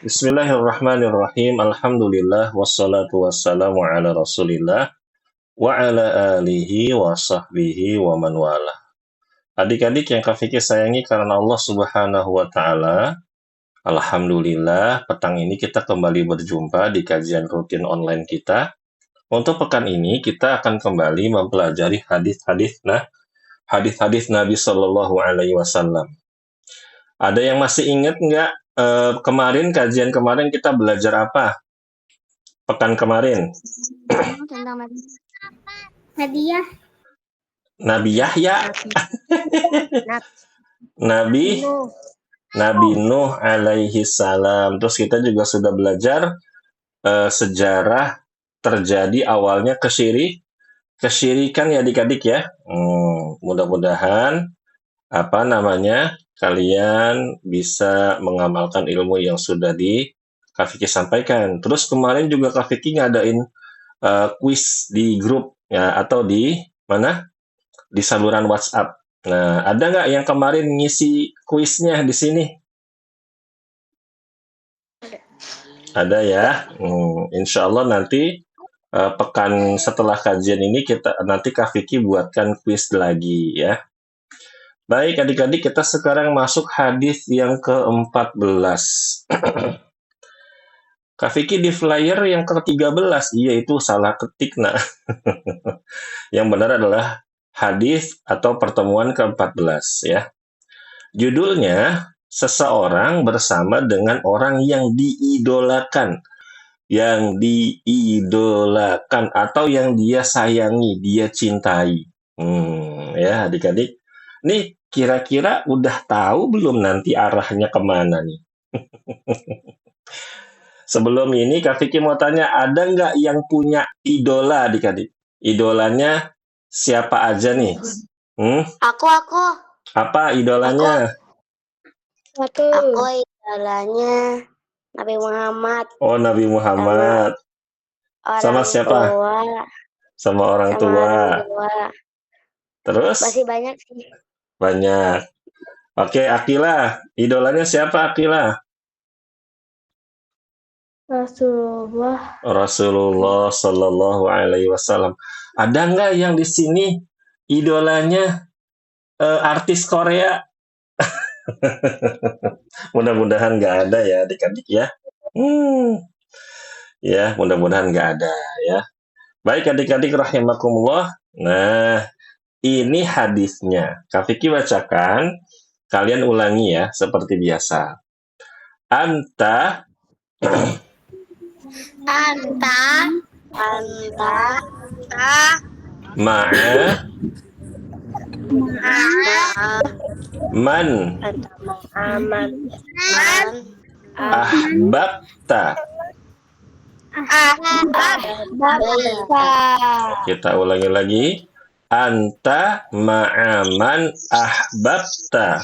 Bismillahirrahmanirrahim. Alhamdulillah wassalatu wassalamu ala Rasulillah wa ala alihi wa sahbihi wa man wala. Adik-adik yang Kak Fikri sayangi karena Allah Subhanahu wa taala, alhamdulillah petang ini kita kembali berjumpa di kajian rutin online kita. Untuk pekan ini kita akan kembali mempelajari hadis-hadis Nabi Shallallahu alaihi wasallam. Ada yang masih ingat nggak kemarin kajian kemarin kita belajar apa? Pekan kemarin. Tentang hadiah. Nabi Yahya. Nabi Nuh alaihi salam. Terus kita juga sudah belajar sejarah terjadi awalnya kesyirikan ya adik-adik ya. Mudah-mudahan kalian bisa mengamalkan ilmu yang sudah Kak Fikri sampaikan. Terus kemarin juga Kak Fikri ngadain kuis di grup ya atau di mana? Di saluran WhatsApp. Nah, ada nggak yang kemarin ngisi kuisnya di sini? Ada ya. Insya Allah nanti pekan setelah kajian ini nanti Kak Fikri buatkan kuis lagi ya. Baik adik-adik, kita sekarang masuk hadis yang ke-14. Kak Fikri di flyer yang ke-13, iya itu salah ketik nah. Yang benar adalah hadis atau pertemuan ke-14 ya. Judulnya seseorang bersama dengan orang yang diidolakan. Yang diidolakan atau yang dia sayangi, dia cintai. Ya adik-adik. Nih kira-kira udah tahu belum nanti arahnya kemana nih? Sebelum ini Kak Fikri mau tanya, ada nggak yang punya idola adik-adik? Idolanya siapa aja nih? Aku. Apa idolanya? Aku idolanya Nabi Muhammad. Oh, Nabi Muhammad. Sama siapa? Sama orang tua. Terus? Masih banyak sih. Banyak. Oke, Akila. Idolanya siapa Akila? Rasulullah Sallallahu Alaihi Wasallam. Ada nggak yang di sini idolanya artis Korea? Mudah-mudahan nggak ada ya adik-adik ya. Ya, mudah-mudahan nggak ada ya. Baik adik-adik rahimakumullah. Nah, ini hadisnya. Kak Fikri bacakan, kalian ulangi ya seperti biasa. Anta ma'a man ahbabta. Kita ulangi lagi. Anta ma'aman ahbabta.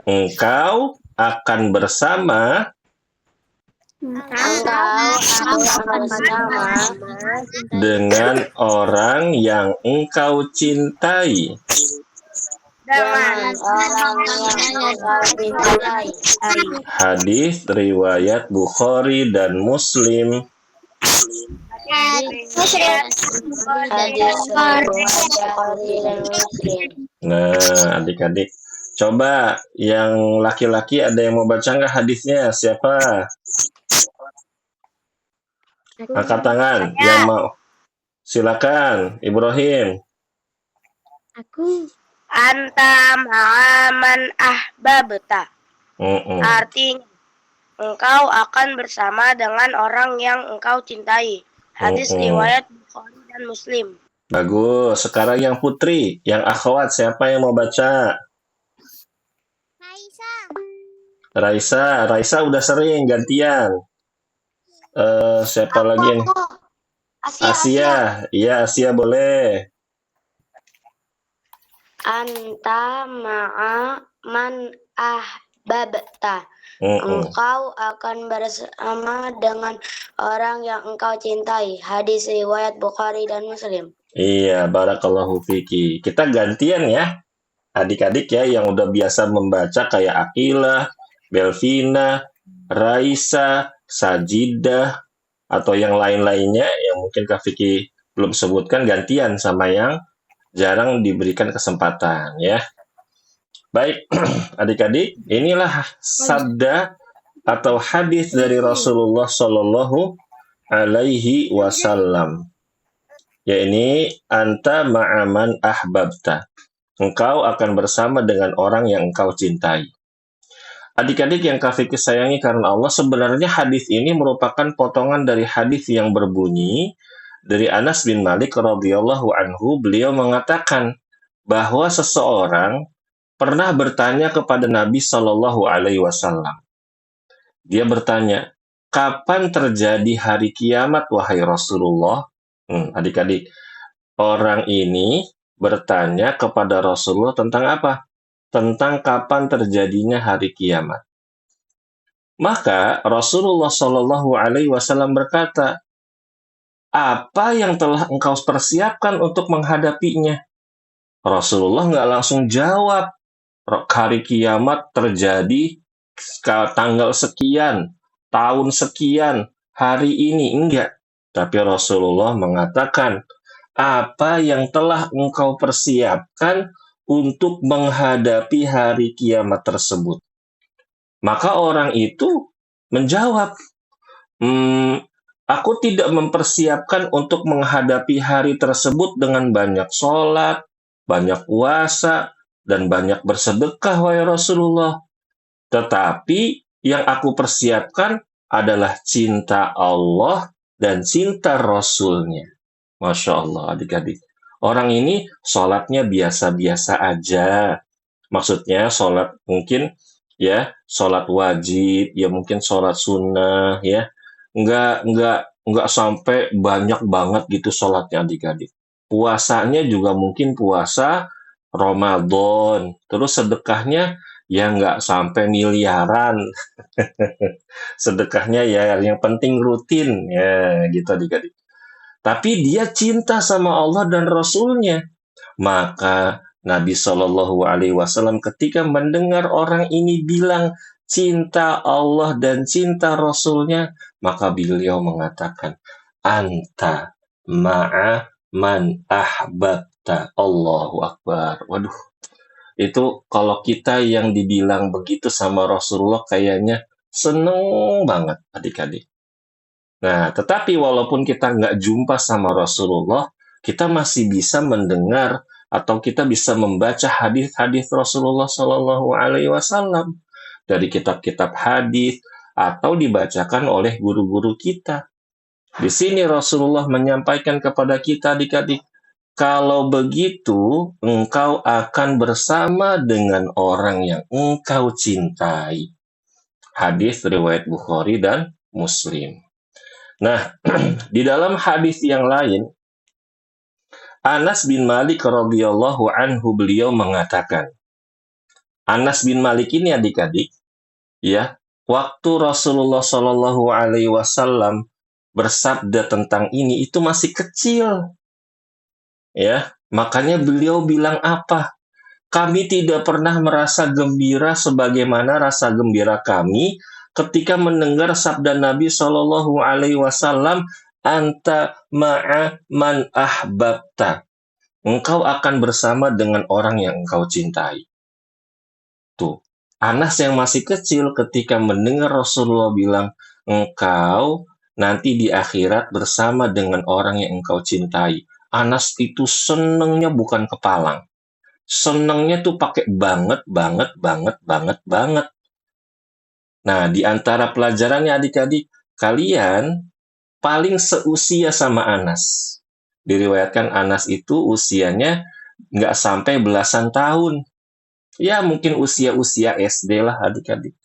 Engkau akan bersama dengan orang yang engkau cintai. Hadis riwayat Bukhari dan Muslim. Nah, adik-adik, coba yang laki-laki ada yang mau baca nggak hadisnya? Siapa? Angkat tangan yang mau. Silakan, Ibrahim. Aku. Anta ma'aman ahbabta. Artinya engkau akan bersama dengan orang yang engkau cintai. Hadis riwayat Bukhari dan Muslim. Bagus. Sekarang yang putri, yang akhwat, siapa yang mau baca? Raisa udah sering gantian. Siapa lagi yang? Asia. Iya, Asia boleh. Anta ma'aman ahbabta. Engkau akan bersama dengan orang yang engkau cintai. Hadis riwayat Bukhari dan Muslim. Iya, barakallahu fiki. Kita gantian ya, adik-adik ya yang udah biasa membaca kayak Akilah, Belvina, Raisa, Sajidah, atau yang lain-lainnya yang mungkin Kak Vicky belum sebutkan, gantian sama yang jarang diberikan kesempatan ya. Baik, adik-adik, inilah sabda atau hadis dari Rasulullah Shallallahu Alaihi Wasallam. Ya, ini anta ma'aman ahbabta. Engkau akan bersama dengan orang yang engkau cintai. Adik-adik yang Kak Vicky sayangi karena Allah, sebenarnya hadis ini merupakan potongan dari hadis yang berbunyi dari Anas bin Malik radhiyallahu anhu. Beliau mengatakan bahwa seseorang pernah bertanya kepada Nabi Shallallahu Alaihi Wasallam. Dia bertanya, kapan terjadi hari kiamat wahai Rasulullah? Adik-adik, orang ini bertanya kepada Rasulullah tentang apa? Tentang kapan terjadinya hari kiamat. Maka Rasulullah Shallallahu Alaihi Wasallam berkata, apa yang telah engkau persiapkan untuk menghadapinya? Rasulullah nggak langsung jawab, hari kiamat terjadi tanggal sekian, tahun sekian, hari ini, enggak. Tapi Rasulullah mengatakan, apa yang telah engkau persiapkan untuk menghadapi hari kiamat tersebut? Maka orang itu menjawab, aku tidak mempersiapkan untuk menghadapi hari tersebut dengan banyak sholat, banyak puasa, dan banyak bersedekah, wahai Rasulullah. Tetapi yang aku persiapkan adalah cinta Allah dan cinta Rasulnya. Masya Allah, adik-adik. Orang ini sholatnya biasa-biasa aja. Maksudnya sholat mungkin ya, sholat wajib, ya mungkin sholat sunnah, ya. Enggak sampai banyak banget gitu sholatnya, adik-adik. Puasanya juga mungkin puasa Ramadan. Terus sedekahnya ya nggak sampai miliaran. Sedekahnya ya yang penting rutin, ya gitu adik-adik. Tapi dia cinta sama Allah dan Rasulnya. Maka Nabi Shallallahu Alaihi Wasallam ketika mendengar orang ini bilang cinta Allah dan cinta Rasulnya, maka beliau mengatakan, anta ma'a man ahbabta. Allahu Akbar. Waduh, itu kalau kita yang dibilang begitu sama Rasulullah kayaknya seneng banget adik-adik. Nah, tetapi walaupun kita nggak jumpa sama Rasulullah, kita masih bisa mendengar atau kita bisa membaca hadis-hadis Rasulullah Shallallahu Alaihi Wasallam dari kitab-kitab hadis atau dibacakan oleh guru-guru kita. Di sini Rasulullah menyampaikan kepada kita adik-adik, kalau begitu engkau akan bersama dengan orang yang engkau cintai. Hadis riwayat Bukhari dan Muslim. Nah, di dalam hadis yang lain, Anas bin Malik radhiyallahu anhu beliau mengatakan, Anas bin Malik ini adik-adik, ya, waktu Rasulullah Shallallahu Alaihi Wasallam bersabda tentang ini itu masih kecil, ya, makanya beliau bilang apa? Kami tidak pernah merasa gembira sebagaimana rasa gembira kami ketika mendengar sabda Nabi Shallallahu Alaihi Wasallam, anta ma'a man ahbabta. Engkau akan bersama dengan orang yang engkau cintai. Tuh, Anas yang masih kecil ketika mendengar Rasulullah bilang, engkau nanti di akhirat bersama dengan orang yang engkau cintai. Anas itu senengnya bukan kepalang. Senengnya tuh pakai banget. Nah, di antara pelajarannya adik-adik, kalian paling seusia sama Anas. Diriwayatkan Anas itu usianya nggak sampai belasan tahun. Ya, mungkin usia-usia SD lah adik-adik.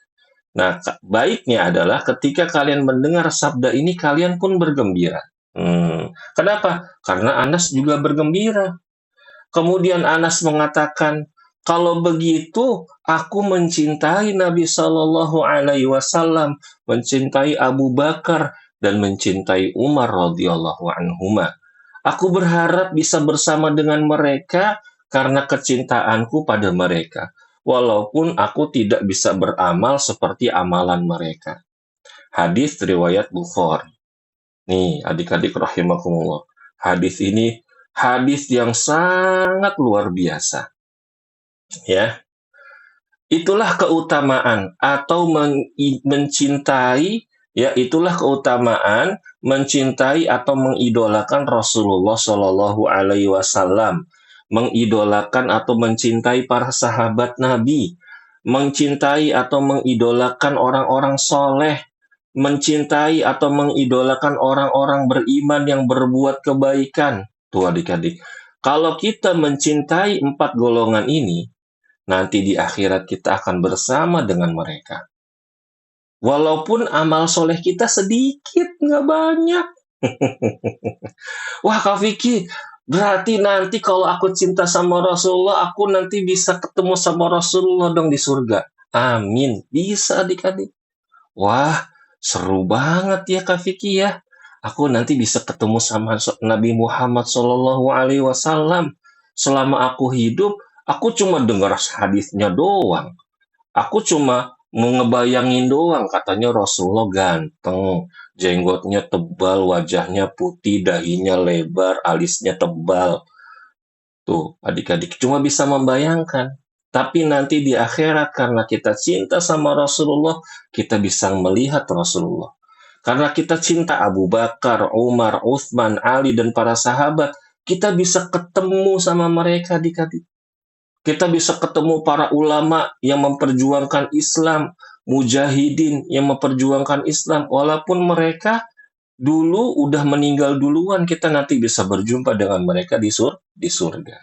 Nah, baiknya adalah ketika kalian mendengar sabda ini, kalian pun bergembira. Kenapa? Karena Anas juga bergembira. Kemudian Anas mengatakan, kalau begitu aku mencintai Nabi Shallallahu Alaihi Wasallam, mencintai Abu Bakar dan mencintai Umar radhiyallahu anhuma. Aku berharap bisa bersama dengan mereka karena kecintaanku pada mereka. Walaupun aku tidak bisa beramal seperti amalan mereka. Hadis riwayat Bukhari. Nih, adik-adik rahimakumullah. Hadis ini hadis yang sangat luar biasa. Ya. Itulah keutamaan atau mencintai, ya itulah keutamaan mencintai atau mengidolakan Rasulullah Shallallahu Alaihi Wasallam, mengidolakan atau mencintai para sahabat Nabi, mencintai atau mengidolakan orang-orang soleh, mencintai atau mengidolakan orang-orang beriman yang berbuat kebaikan. Tuh adik-adik, kalau kita mencintai 4 golongan ini, nanti di akhirat kita akan bersama dengan mereka. Walaupun amal soleh kita sedikit, nggak banyak. Wah Kak Vicky, berarti nanti kalau aku cinta sama Rasulullah, aku nanti bisa ketemu sama Rasulullah dong di surga. Amin. Bisa adik-adik. Wah, seru banget ya Kak Vicky ya. Aku nanti bisa ketemu sama Nabi Muhammad SAW. Selama aku hidup, aku cuma dengar hadisnya doang. Aku cuma mau ngebayangin doang, katanya Rasulullah ganteng, jenggotnya tebal, wajahnya putih, dahinya lebar, alisnya tebal. Tuh, adik-adik cuma bisa membayangkan. Tapi nanti di akhirat karena kita cinta sama Rasulullah, kita bisa melihat Rasulullah. Karena kita cinta Abu Bakar, Umar, Uthman, Ali, dan para sahabat, kita bisa ketemu sama mereka adik-adik. Kita bisa ketemu para ulama yang memperjuangkan Islam, mujahidin yang memperjuangkan Islam. Walaupun mereka dulu udah meninggal duluan, kita nanti bisa berjumpa dengan mereka di surga.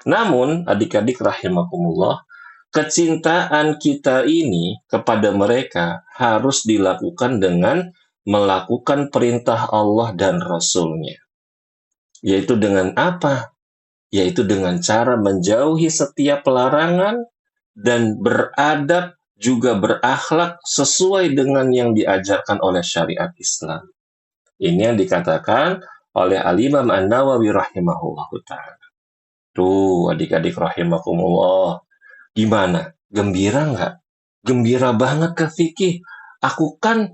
Namun, adik-adik rahimakumullah, kecintaan kita ini kepada mereka harus dilakukan dengan melakukan perintah Allah dan Rasul-Nya. Yaitu dengan apa? Yaitu dengan cara menjauhi setiap larangan dan beradab juga berakhlak sesuai dengan yang diajarkan oleh syariat Islam. Ini yang dikatakan oleh Al-Imam An-Nawawi rahimahullah ta'ala. Tuh adik-adik rahimakumullah. Gimana? Gembira nggak? Gembira banget Kak Vicky. Aku kan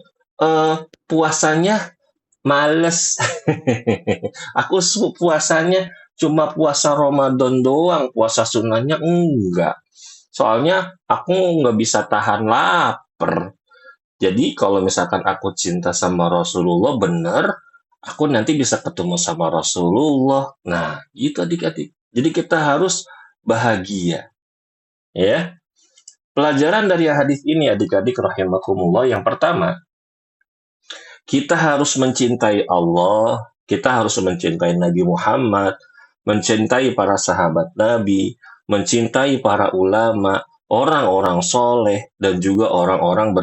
puasanya males. Aku puasanya cuma puasa Ramadan doang, puasa sunnahnya enggak. Soalnya aku nggak bisa tahan lapar. Jadi kalau misalkan aku cinta sama Rasulullah bener, aku nanti bisa ketemu sama Rasulullah. Nah, gitu adik-adik. Jadi kita harus bahagia. Ya. Pelajaran dari hadis ini adik-adik rahimakumullah, yang pertama, kita harus mencintai Allah, kita harus mencintai Nabi Muhammad, mencintai para sahabat Nabi, mencintai para ulama, orang-orang soleh, dan juga orang-orang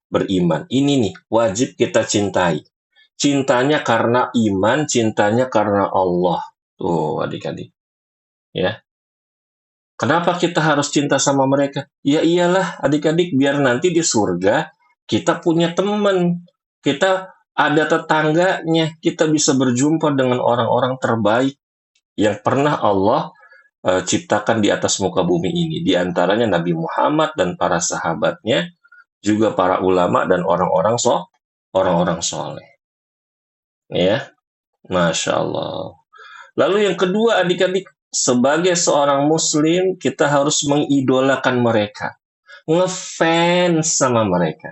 beriman. Ini nih, wajib kita cintai. Cintanya karena iman, cintanya karena Allah. Tuh, adik-adik. Ya. Kenapa kita harus cinta sama mereka? Ya iyalah, adik-adik, biar nanti di surga kita punya teman. Kita ada tetangganya, kita bisa berjumpa dengan orang-orang terbaik yang pernah Allah ciptakan di atas muka bumi ini. Di antaranya Nabi Muhammad dan para sahabatnya, juga para ulama dan orang-orang soleh. Ya, Masya Allah. Lalu yang kedua adik-adik, sebagai seorang muslim, kita harus mengidolakan mereka. Ngefans sama mereka.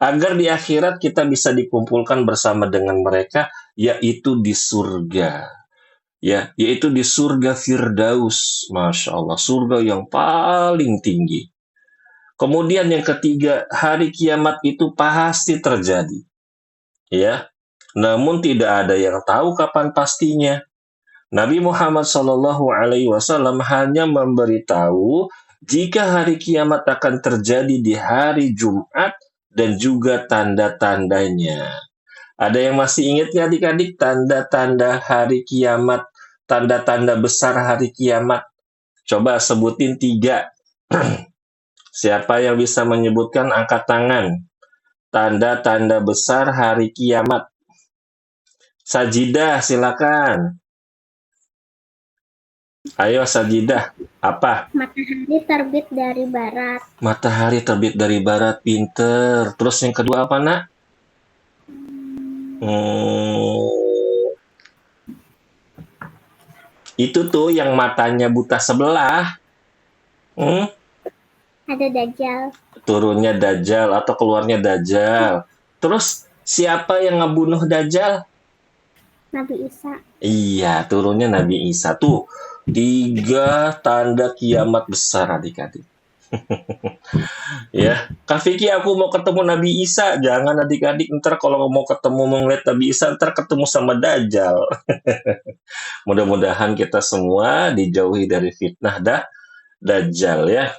Agar di akhirat kita bisa dikumpulkan bersama dengan mereka, yaitu di surga. Ya, yaitu di surga Firdaus. Masya Allah, surga yang paling tinggi. Kemudian yang ketiga, hari kiamat itu pasti terjadi. Ya, namun tidak ada yang tahu kapan pastinya. Nabi Muhammad SAW hanya memberitahu jika hari kiamat akan terjadi di hari Jumat dan juga tanda-tandanya. Ada yang masih ingat ya adik-adik tanda-tanda hari kiamat, tanda-tanda besar hari kiamat? Coba sebutin 3. Siapa yang bisa menyebutkan, angkat tangan. Tanda-tanda besar hari kiamat. Sajidah, silakan. Ayo Sajidah, apa? Matahari terbit dari barat. Matahari terbit dari barat, pinter. Terus yang kedua apa, Nak? Itu tuh yang matanya buta sebelah. Ada Dajjal. Turunnya Dajjal atau keluarnya Dajjal. Terus siapa yang ngebunuh Dajjal? Nabi Isa. Iya, turunnya Nabi Isa. Tuh, 3 tanda kiamat besar adik-adik. Ya, Kak Vicky, aku mau ketemu Nabi Isa. Jangan adik-adik, ntar kalau mau ketemu melihat Nabi Isa, ntar ketemu sama Dajjal. Mudah-mudahan kita semua dijauhi dari fitnah Dajjal ya.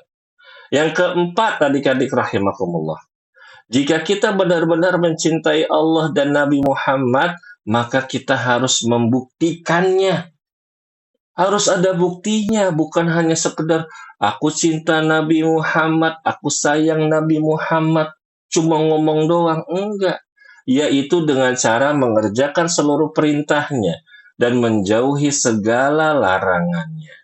Yang keempat, adik-adik rahimakumullah. Jika kita benar-benar mencintai Allah dan Nabi Muhammad, maka kita harus membuktikannya. Harus ada buktinya, bukan hanya sekedar aku cinta Nabi Muhammad, aku sayang Nabi Muhammad, cuma ngomong doang. Enggak. Yaitu dengan cara mengerjakan seluruh perintahnya dan menjauhi segala larangannya.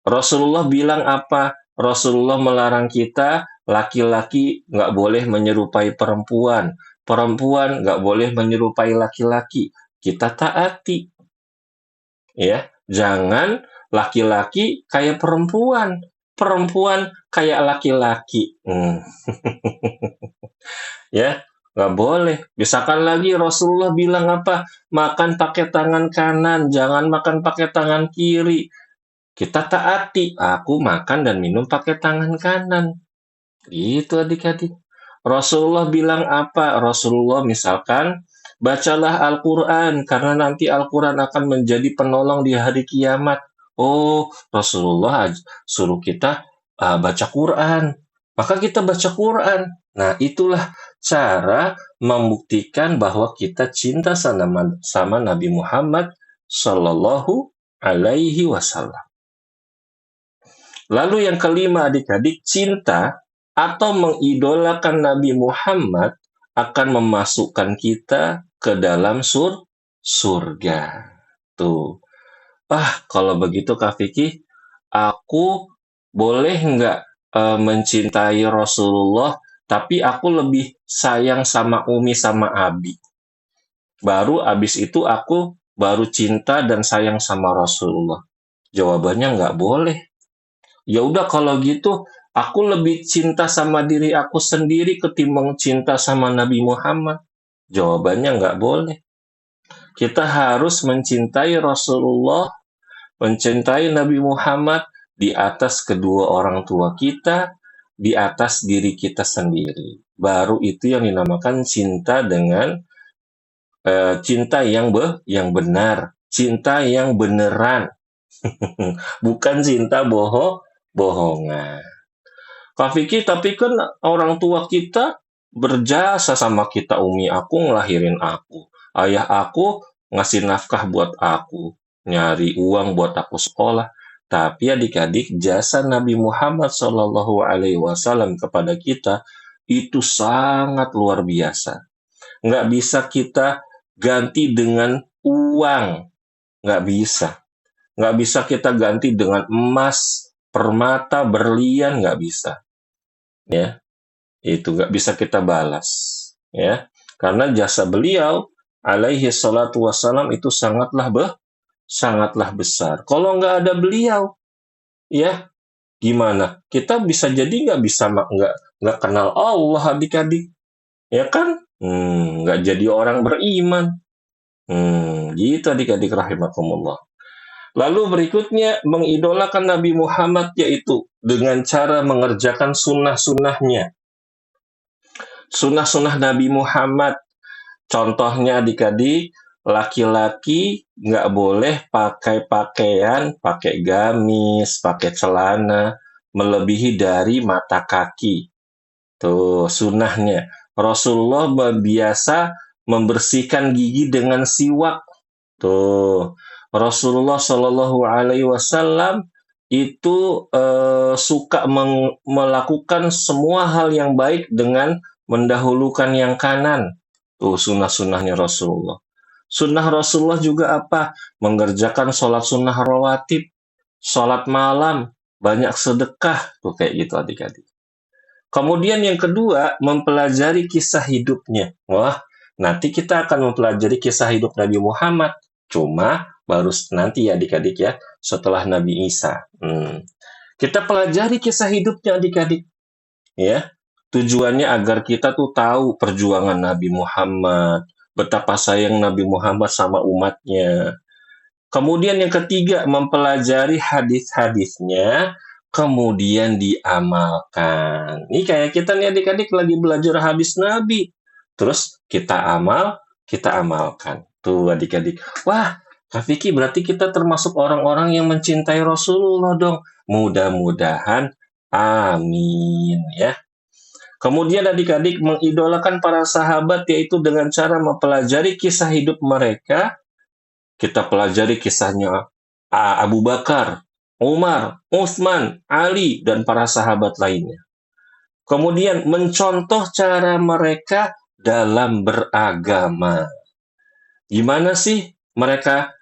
Rasulullah bilang apa? Rasulullah melarang kita, laki-laki nggak boleh menyerupai perempuan. Perempuan nggak boleh menyerupai laki-laki. Kita taati. Ya, jangan laki-laki kayak perempuan. Perempuan kayak laki-laki. Ya, nggak boleh. Misalkan lagi Rasulullah bilang apa? Makan pakai tangan kanan, jangan makan pakai tangan kiri. Kita taati, aku makan dan minum pakai tangan kanan. Gitu adik-adik. Rasulullah bilang apa? Rasulullah misalkan, bacalah Al-Quran, karena nanti Al-Quran akan menjadi penolong di hari kiamat. Oh, Rasulullah suruh kita baca Quran. Maka kita baca Quran. Nah, itulah cara membuktikan bahwa kita cinta sama Nabi Muhammad Sallallahu Alaihi Wasallam. Lalu yang kelima adik-adik, cinta atau mengidolakan Nabi Muhammad akan memasukkan kita ke dalam surga. Tuh. Kalau begitu Kak Vicky, aku boleh nggak mencintai Rasulullah, tapi aku lebih sayang sama Umi sama Abi. Baru abis itu aku baru cinta dan sayang sama Rasulullah. Jawabannya nggak boleh. Ya udah kalau gitu, aku lebih cinta sama diri aku sendiri ketimbang cinta sama Nabi Muhammad. Jawabannya nggak boleh. Kita harus mencintai Rasulullah, mencintai Nabi Muhammad di atas kedua orang tua kita, di atas diri kita sendiri. Baru itu yang dinamakan cinta dengan cinta yang benar, cinta yang beneran. Bukan cinta bohongan. Kak Vicky, tapi kan orang tua kita berjasa sama kita. Umi aku ngelahirin aku. Ayah aku ngasih nafkah buat aku. Nyari uang buat aku sekolah. Tapi adik-adik, jasa Nabi Muhammad SAW kepada kita itu sangat luar biasa. Nggak bisa kita ganti dengan uang. Nggak bisa. Nggak bisa kita ganti dengan emas, permata, berlian, nggak bisa. Ya, itu nggak bisa kita balas. Ya, karena jasa beliau, alaihi salatu wassalam, itu sangatlah besar. Kalau nggak ada beliau, ya gimana? Kita bisa jadi nggak kenal Allah adik-adik, ya kan? Nggak jadi orang beriman. Gitu adik-adik rahimakumullah. Lalu berikutnya, mengidolakan Nabi Muhammad yaitu dengan cara mengerjakan sunnah-sunnahnya. Sunnah-sunnah Nabi Muhammad. Contohnya adik-adik, laki-laki nggak boleh pakai pakaian, pakai gamis, pakai celana, melebihi dari mata kaki. Tuh, sunnahnya. Rasulullah biasa membersihkan gigi dengan siwak. Tuh. Rasulullah Shallallahu Alaihi Wasallam itu suka melakukan semua hal yang baik dengan mendahulukan yang kanan. Tuh sunnah-sunnahnya Rasulullah. Sunnah Rasulullah juga apa? Mengerjakan sholat sunnah rawatib, sholat malam, banyak sedekah. Tuh kayak gitu adik-adik. Kemudian yang kedua, mempelajari kisah hidupnya. Wah, nanti kita akan mempelajari kisah hidup Nabi Muhammad. Cuma baru nanti ya adik-adik ya, setelah Nabi Isa. Kita pelajari kisah hidupnya adik-adik. Ya, tujuannya agar kita tuh tahu perjuangan Nabi Muhammad, betapa sayang Nabi Muhammad sama umatnya. Kemudian yang ketiga, mempelajari hadis-hadisnya, kemudian diamalkan. Ini kayak kita nih adik-adik lagi belajar hadis Nabi. Terus kita amalkan. Tuh adik-adik. Wah, Kak Vicky berarti kita termasuk orang-orang yang mencintai Rasulullah dong. Mudah-mudahan. Amin ya. Kemudian adik-adik mengidolakan para sahabat yaitu dengan cara mempelajari kisah hidup mereka. Kita pelajari kisahnya Abu Bakar, Umar, Utsman, Ali, dan para sahabat lainnya. Kemudian mencontoh cara mereka dalam beragama. Gimana sih mereka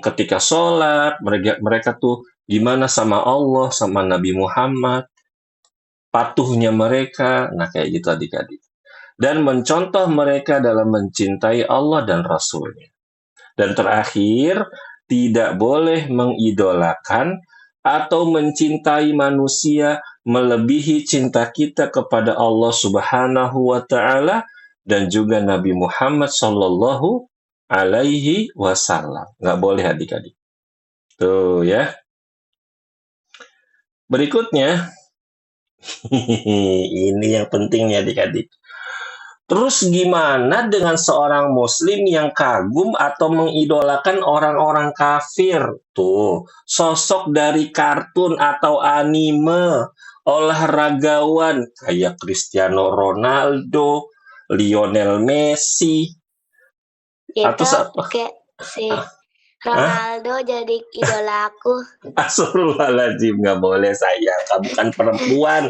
ketika sholat, mereka tuh gimana sama Allah, sama Nabi Muhammad, patuhnya mereka, nah kayak gitu adik-adik. Dan mencontoh mereka dalam mencintai Allah dan Rasulnya. Dan terakhir, tidak boleh mengidolakan atau mencintai manusia melebihi cinta kita kepada Allah Subhanahu wa Ta'ala dan juga Nabi Muhammad Sallallahu Alaihi Wasallam. Nggak boleh adik-adik. Tuh ya. Berikutnya, ini yang penting nih adik-adik. Terus gimana dengan seorang muslim yang kagum atau mengidolakan orang-orang kafir? Tuh, sosok dari kartun atau anime, olahragawan kayak Cristiano Ronaldo, Lionel Messi. Atau kayak si Ronaldo jadi idola aku. Astagfirullahaladzim, nggak boleh sayang. Kamu kan perempuan.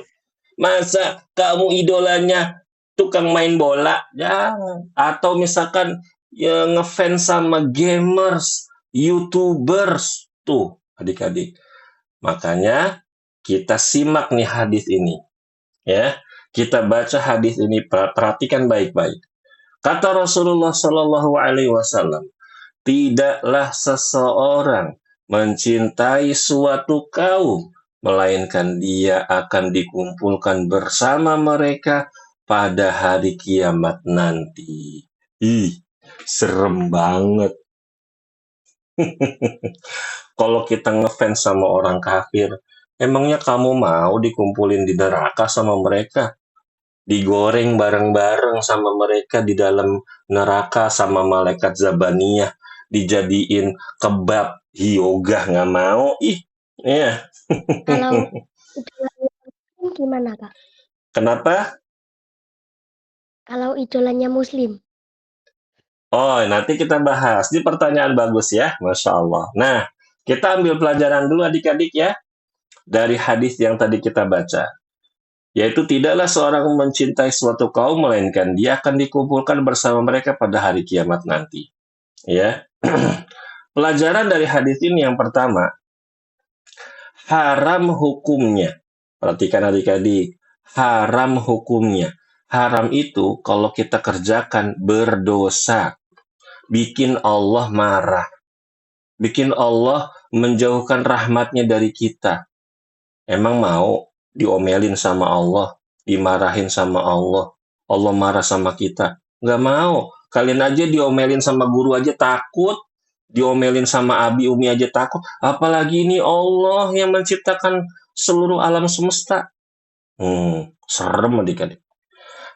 Masa kamu idolanya tukang main bola? Jangan. Atau misalkan ya, ngefans sama gamers, YouTubers. Tuh, adik-adik. Makanya kita simak nih hadis ini. Ya, kita baca hadis ini, perhatikan baik-baik. Kata Rasulullah Shallallahu Alaihi Wasallam, tidaklah seseorang mencintai suatu kaum, melainkan dia akan dikumpulkan bersama mereka pada hari kiamat nanti. Ih, serem banget. Kalau kita ngefans sama orang kafir, emangnya kamu mau dikumpulin di neraka sama mereka? Digoreng bareng-bareng sama mereka di dalam neraka sama malaikat Zabaniyah, dijadiin kebab, yoga nggak mau. Ih, iya. Kalau idolanya gimana, Kak? Kenapa? Kalau idolanya muslim. Oh, nanti kita bahas. Ini pertanyaan bagus ya, Masya Allah. Nah, kita ambil pelajaran dulu adik-adik ya, dari hadis yang tadi kita baca. Yaitu tidaklah seorang mencintai suatu kaum, melainkan dia akan dikumpulkan bersama mereka pada hari kiamat nanti. Ya. Pelajaran dari hadis ini yang pertama, haram hukumnya. Perhatikan adik-adik, haram hukumnya. Haram itu kalau kita kerjakan berdosa. Bikin Allah marah. Bikin Allah menjauhkan rahmatnya dari kita. Emang mau diomelin sama Allah, dimarahin sama Allah, Allah marah sama kita? Nggak mau. Kalian aja diomelin sama guru aja takut, diomelin sama abi umi aja takut, apalagi ini Allah yang menciptakan seluruh alam semesta. Serem adik-adik.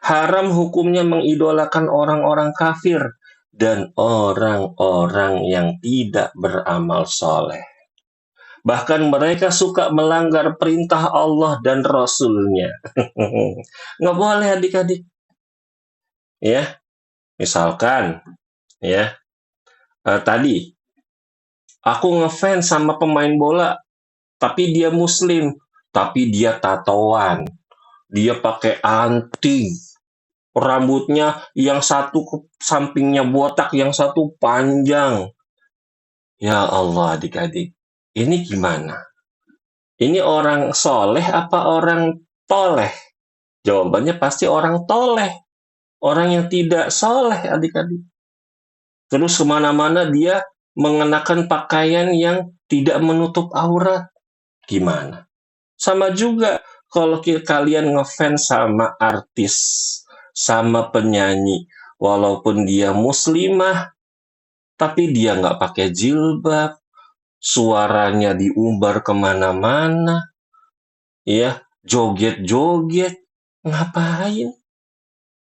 Haram hukumnya mengidolakan orang-orang kafir dan orang-orang yang tidak beramal soleh. Bahkan mereka suka melanggar perintah Allah dan Rasul-Nya. Nggak boleh adik-adik. Ya, misalkan, ya, tadi aku ngefans sama pemain bola, tapi dia muslim, tapi dia tatoan, dia pakai anting, rambutnya yang satu sampingnya botak, yang satu panjang. Ya Allah, adik-adik, ini gimana? Ini orang soleh apa orang toleh? Jawabannya pasti orang toleh. Orang yang tidak soleh, adik-adik. Terus kemana-mana dia mengenakan pakaian yang tidak menutup aurat. Gimana? Sama juga kalau kalian ngefans sama artis, sama penyanyi, walaupun dia muslimah, tapi dia nggak pakai jilbab, suaranya diumbar kemana-mana, ya, joget-joget, ngapain?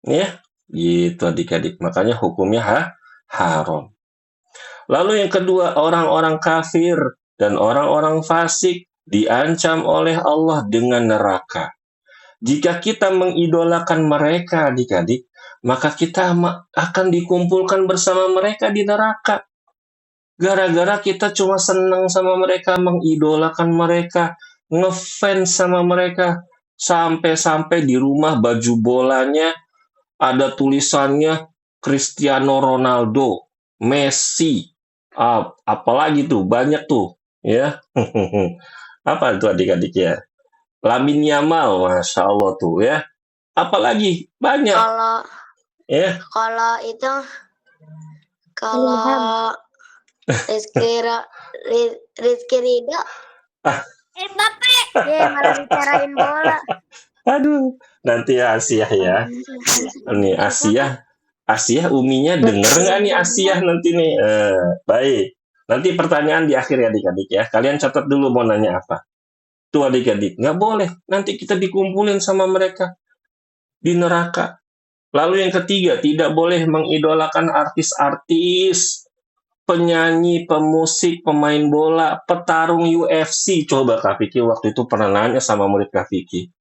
Ya, gitu adik-adik. Makanya hukumnya haram. Lalu yang kedua, orang-orang kafir dan orang-orang fasik diancam oleh Allah dengan neraka. Jika kita mengidolakan mereka, adik-adik, maka kita akan dikumpulkan bersama mereka di neraka. Gara-gara kita cuma senang sama mereka, mengidolakan mereka, ngefans sama mereka, sampai-sampai di rumah baju bolanya ada tulisannya Cristiano Ronaldo, Messi, apalagi tuh, banyak tuh, ya. Apa itu adik-adik ya? Lamine Yamal, Masya Allah tuh ya. Apalagi banyak. Kalau itu, kalau Rizky Ridho, Mbappe, malah bicarain bola. Aduh, nanti ya Asia ya. Nih Asia uminya denger nggak nih Asia nanti nih? Baik. Nanti pertanyaan di akhir ya adik-adik ya. Kalian catat dulu mau nanya apa. Tuh adik-adik, nggak boleh. Nanti kita dikumpulin sama mereka di neraka. Lalu yang ketiga, tidak boleh mengidolakan artis-artis, penyanyi, pemusik, pemain bola, petarung UFC. Coba Kak Vicky waktu itu pernah nanya sama murid Kak Vicky.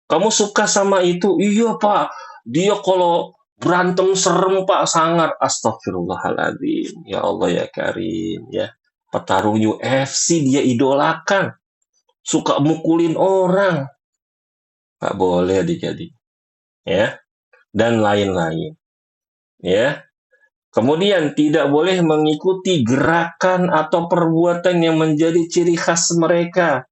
Kamu suka sama itu? Iya Pak. Dia kalau berantem serem Pak, sangar. Astagfirullahaladzim. Ya Allah ya Karim. Ya. Petarung UFC dia idolakan. Suka mukulin orang. Nggak boleh adik-adik. Ya. Dan lain-lain. Ya. Kemudian tidak boleh mengikuti gerakan atau perbuatan yang menjadi ciri khas mereka.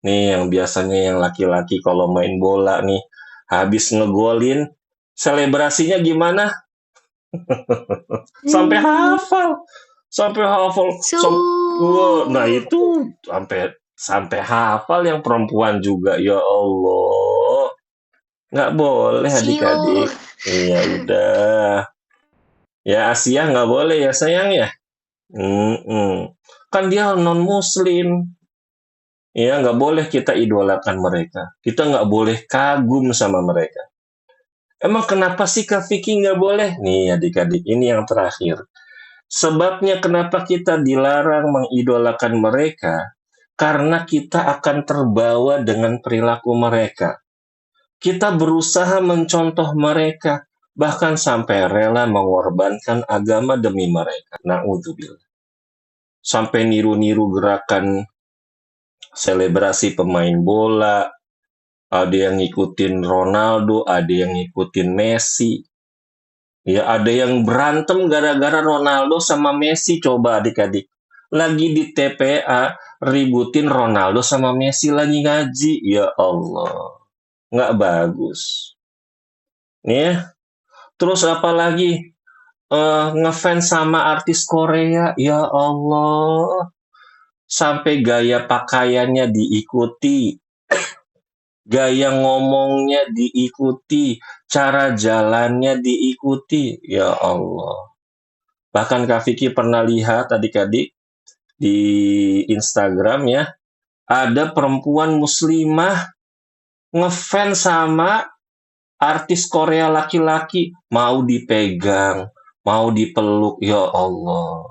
Nih yang biasanya yang laki-laki kalau main bola nih, habis ngegolin, selebrasinya gimana? Sampai hafal. Nah itu sampai hafal yang perempuan juga. Ya Allah. Nggak boleh adik-adik. Iya udah. Ya Asia nggak boleh ya sayang ya. Kan dia non muslim. Ya nggak boleh kita idolakan mereka. Kita nggak boleh kagum sama mereka. Emang kenapa sih Kak Vicky nggak boleh? Nih adik-adik ini yang terakhir. Sebabnya kenapa kita dilarang mengidolakan mereka? Karena kita akan terbawa dengan perilaku mereka. Kita berusaha mencontoh mereka. Bahkan sampai rela mengorbankan agama demi mereka. Na'udzubillah. Sampai niru-niru gerakan selebrasi pemain bola, ada yang ngikutin Ronaldo, ada yang ngikutin Messi. Ya, ada yang berantem gara-gara Ronaldo sama Messi. Coba adik-adik. Lagi di TPA, ributin Ronaldo sama Messi lagi ngaji. Ya Allah. Nggak bagus. Ya. Terus apalagi ngefans sama artis Korea. Ya Allah. Sampai gaya pakaiannya diikuti. Gaya ngomongnya diikuti, cara jalannya diikuti. Ya Allah. Bahkan Kak Vicky pernah lihat adik-adik di Instagram ya, ada perempuan muslimah ngefans sama artis Korea laki-laki, mau dipegang, mau dipeluk. Ya Allah.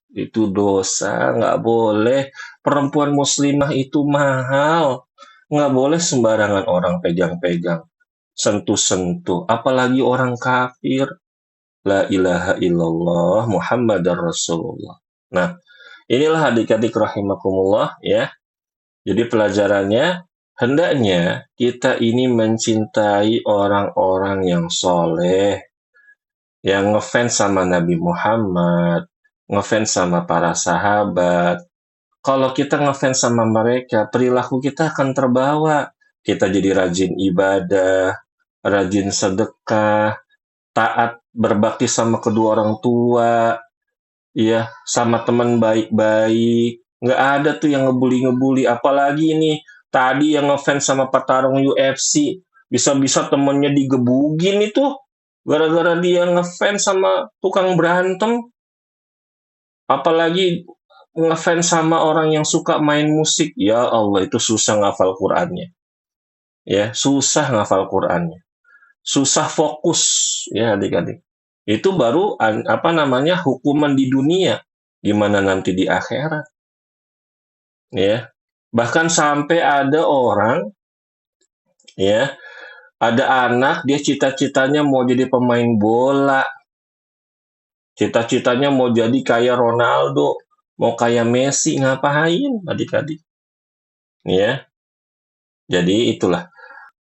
Itu dosa, nggak boleh. Perempuan muslimah itu mahal. Nggak boleh sembarangan orang pegang-pegang, sentuh-sentuh, apalagi orang kafir. La ilaha illallah Muhammadar Rasulullah. Nah, inilah adik-adik rahimakumullah ya. Jadi pelajarannya, hendaknya kita ini mencintai orang-orang yang soleh, yang ngefans sama Nabi Muhammad, ngefans sama para sahabat. Kalau kita ngefans sama mereka, perilaku kita akan terbawa. Kita jadi rajin ibadah, rajin sedekah, taat berbakti sama kedua orang tua, ya, sama teman baik-baik. Nggak ada tuh yang ngebully-ngebully. Apalagi ini, tadi yang ngefans sama petarung UFC, bisa-bisa temennya digebugin itu, gara-gara dia ngefans sama tukang berantem. Apalagi ngefans sama orang yang suka main musik. Ya Allah, itu susah ngafal Qur'annya. Ya, susah ngafal Qur'annya. Susah fokus, ya adik-adik. Itu baru hukuman di dunia. Gimana nanti di akhirat? Ya. Bahkan sampai ada orang, ya, ada anak dia cita-citanya mau jadi pemain bola. Cita-citanya mau jadi kayak Ronaldo, mau kayak Messi, ngapain adik-adik? Ya. Jadi itulah.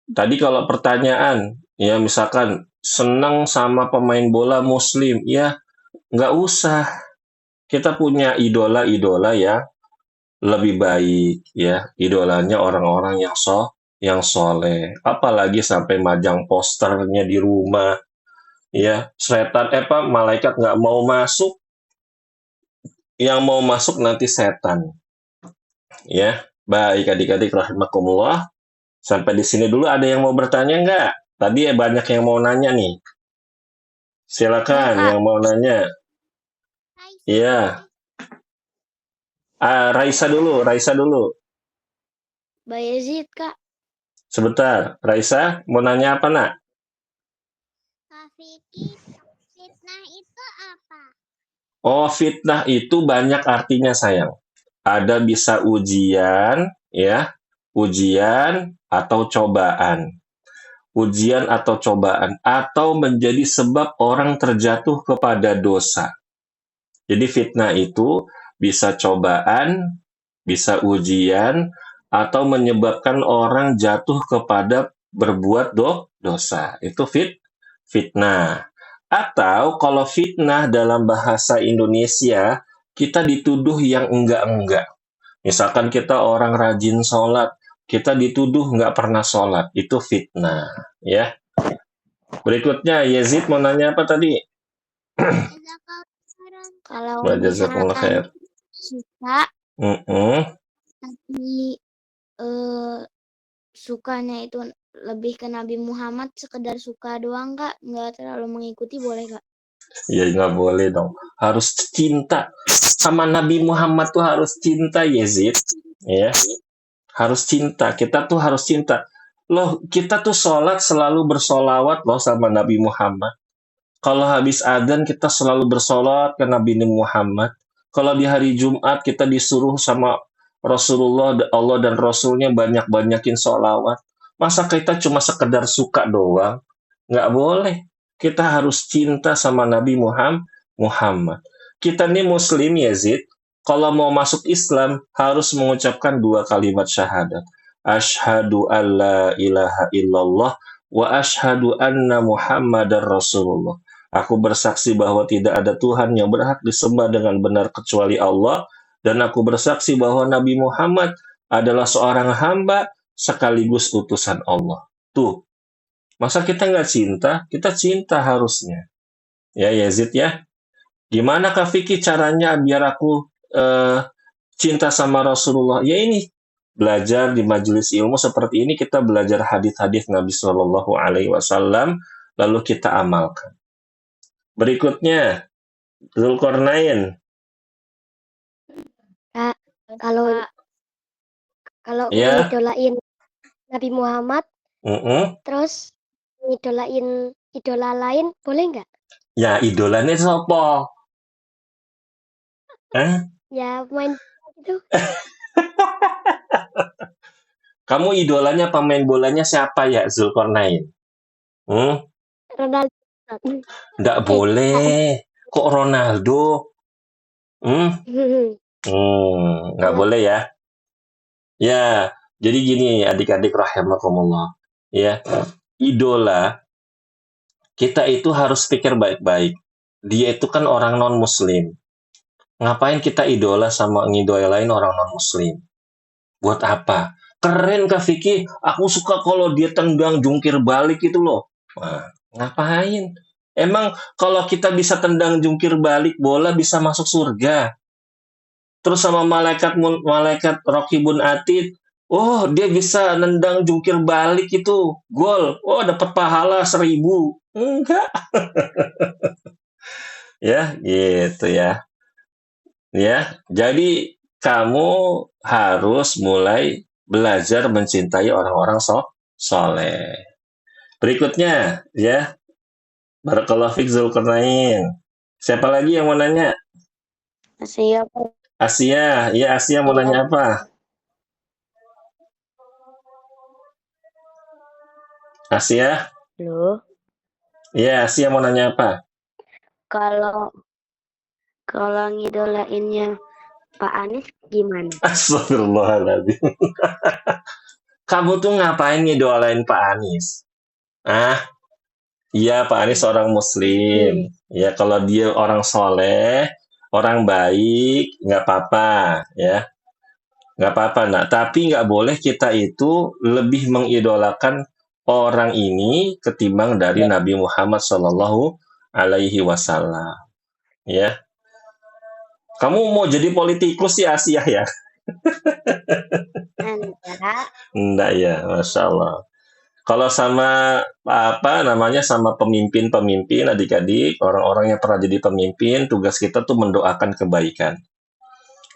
Tadi kalau pertanyaan, ya misalkan senang sama pemain bola muslim, ya nggak usah. Kita punya idola-idola ya lebih baik, ya. Idolanya orang-orang yang soleh. Apalagi sampai majang posternya di rumah, ya. Malaikat nggak mau masuk, yang mau masuk nanti setan. Ya, baik adik-adik rahimakumullah. Sampai di sini dulu, ada yang mau bertanya nggak? Tadi banyak yang mau nanya nih. Silakan yang mau nanya. Iya. Raisa dulu. Mbak Yazid, Kak. Sebentar, Raisa mau nanya apa, Nak? Kak Vicky, fitnah itu apa? Oh, fitnah itu banyak artinya, sayang. Ada bisa ujian, ya. Ujian atau cobaan. Ujian atau cobaan, atau menjadi sebab orang terjatuh kepada dosa. Jadi fitnah itu bisa cobaan, bisa ujian, atau menyebabkan orang jatuh kepada berbuat dosa. Itu fitnah. Atau kalau fitnah dalam bahasa Indonesia, kita dituduh yang enggak-enggak. Misalkan kita orang rajin sholat, kita dituduh nggak pernah sholat. Itu fitnah. Ya. Berikutnya, Yazid mau nanya apa tadi? Kalau Jazakumullah khair. suka, tapi sukanya itu lebih ke Nabi Muhammad, sekedar suka doang, Kak, nggak terlalu mengikuti, boleh, Kak? Ya nggak boleh dong. Harus cinta sama Nabi Muhammad tuh, harus cinta, Yazid. Ya, harus cinta. Kita tuh harus cinta. Loh, kita tuh sholat selalu bersolawat loh sama Nabi Muhammad. Kalau habis adzan kita selalu bersolawat ke Nabi Muhammad. Kalau di hari Jumat kita disuruh sama Rasulullah, Allah dan Rasulnya banyak-banyakin sholawat. Masa kita cuma sekedar suka doang? Nggak boleh. Kita harus cinta sama Nabi Muhammad. Kita nih Muslim, Yazid. Kalau mau masuk Islam, harus mengucapkan 2 kalimat syahadat. Asyhadu an la ilaha illallah wa asyhadu anna Muhammadar Rasulullah. Aku bersaksi bahwa tidak ada Tuhan yang berhak disembah dengan benar kecuali Allah, dan aku bersaksi bahwa Nabi Muhammad adalah seorang hamba sekaligus utusan Allah. Tuh, masa kita nggak cinta? Kita cinta harusnya. Ya, Yazid ya. Gimana Kak Vicky caranya biar aku cinta sama Rasulullah? Ya ini, belajar di majelis ilmu seperti ini, kita belajar hadis-hadis Nabi Shallallahu Alaihi Wasallam, lalu kita amalkan. Berikutnya, Zulkarnain. Kak, kalau Ya. ngidolain Nabi Muhammad, terus ngidolain idola lain, boleh nggak? Ya, idolanya siapa? Ya, main gitu. Kamu idolanya pemain bolanya siapa ya, Zulkarnain? Ronaldo. Nggak boleh. Kok Ronaldo? Nggak boleh ya. Ya, Jadi gini adik-adik rahimakumullah, ya. Idola kita itu harus pikir baik-baik. Dia itu kan orang non-muslim. Ngapain kita idola sama ngidolain orang non-muslim? Buat apa? Keren Kak Vicky, aku suka kalau dia tendang jungkir balik itu loh. Wah, ngapain? Emang kalau kita bisa tendang jungkir balik bola bisa masuk surga? Terus sama malaikat Raqibun Atid, oh dia bisa nendang jungkir balik itu gol, oh dapat pahala 1000. Enggak, ya gitu ya. Ya, jadi kamu harus mulai belajar mencintai orang-orang soleh. Berikutnya, ya, Barakallahu fiik Zulkarnain. Siapa lagi yang mau nanya? Siap. Asia, ya Asia mau nanya apa? Asia? Loh, Ya, Asia mau nanya apa? kalau ngidolainnya Pak Anies gimana? Astagfirullahaladzim. Kamu tuh ngapain ngidolain Pak Anies? Ah, iya Pak Anies orang Muslim. Ya kalau dia orang soleh, orang baik, nggak apa-apa, ya. Nggak apa-apa, nak. Tapi nggak boleh kita itu lebih mengidolakan orang ini ketimbang dari Nabi Muhammad Shallallahu Alaihi Wasallam. Ya, kamu mau jadi politikus ya Asia ya? Enggak. Enggak ya, Masya Allah. Kalau sama apa namanya sama pemimpin-pemimpin adik-adik, orang-orang yang pernah jadi pemimpin, tugas kita tuh mendoakan kebaikan.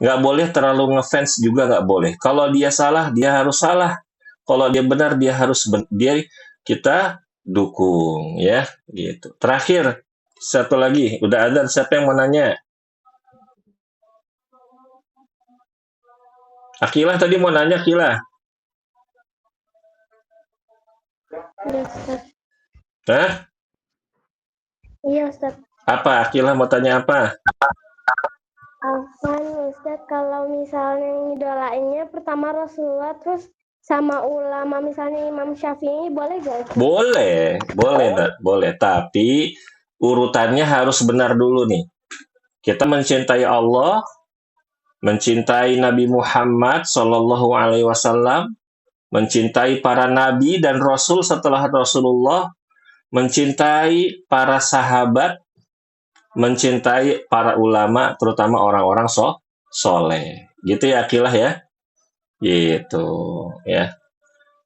Nggak boleh terlalu ngefans juga nggak boleh. Kalau dia salah, dia harus salah. Kalau dia benar, dia harus dia kita dukung ya, gitu. Terakhir, satu lagi, udah ada siapa yang mau nanya? Akilah tadi mau nanya, Akilah. Iya, Ustaz. Hah? Iya, Ustaz. Apa? Akilah mau tanya apa? Afwan, Ustaz, kalau misalnya ngidolainnya pertama Rasulullah, terus sama ulama, misalnya Imam Syafi'i, boleh gak, Ustaz? Boleh, Nak. Boleh. Tapi urutannya harus benar dulu nih. Kita mencintai Allah, mencintai Nabi Muhammad Shallallahu Alaihi Wasallam, mencintai para nabi dan rasul setelah Rasulullah, mencintai para sahabat, mencintai para ulama, terutama orang-orang soleh. Gitu ya, Akilah ya. Gitu ya.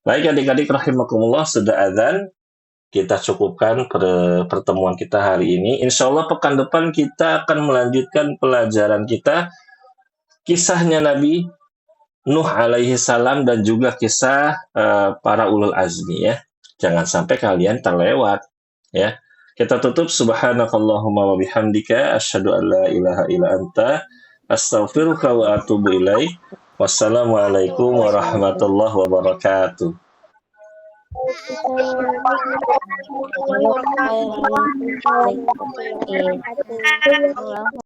Baik adik-adik rahimakumullah, sudah adzan. Kita cukupkan pertemuan kita hari ini. Insya Allah pekan depan kita akan melanjutkan pelajaran kita kisahnya Nabi Nuh alaihi salam dan juga kisah para ulul azmi ya. Jangan sampai kalian terlewat ya. Kita tutup subhanakallahumma wa bihamdika asyhadu an la ilaha illa anta astaghfiruka wa atubu ilaik. Wassalamualaikum warahmatullahi wabarakatuh. Waalaikumsalam.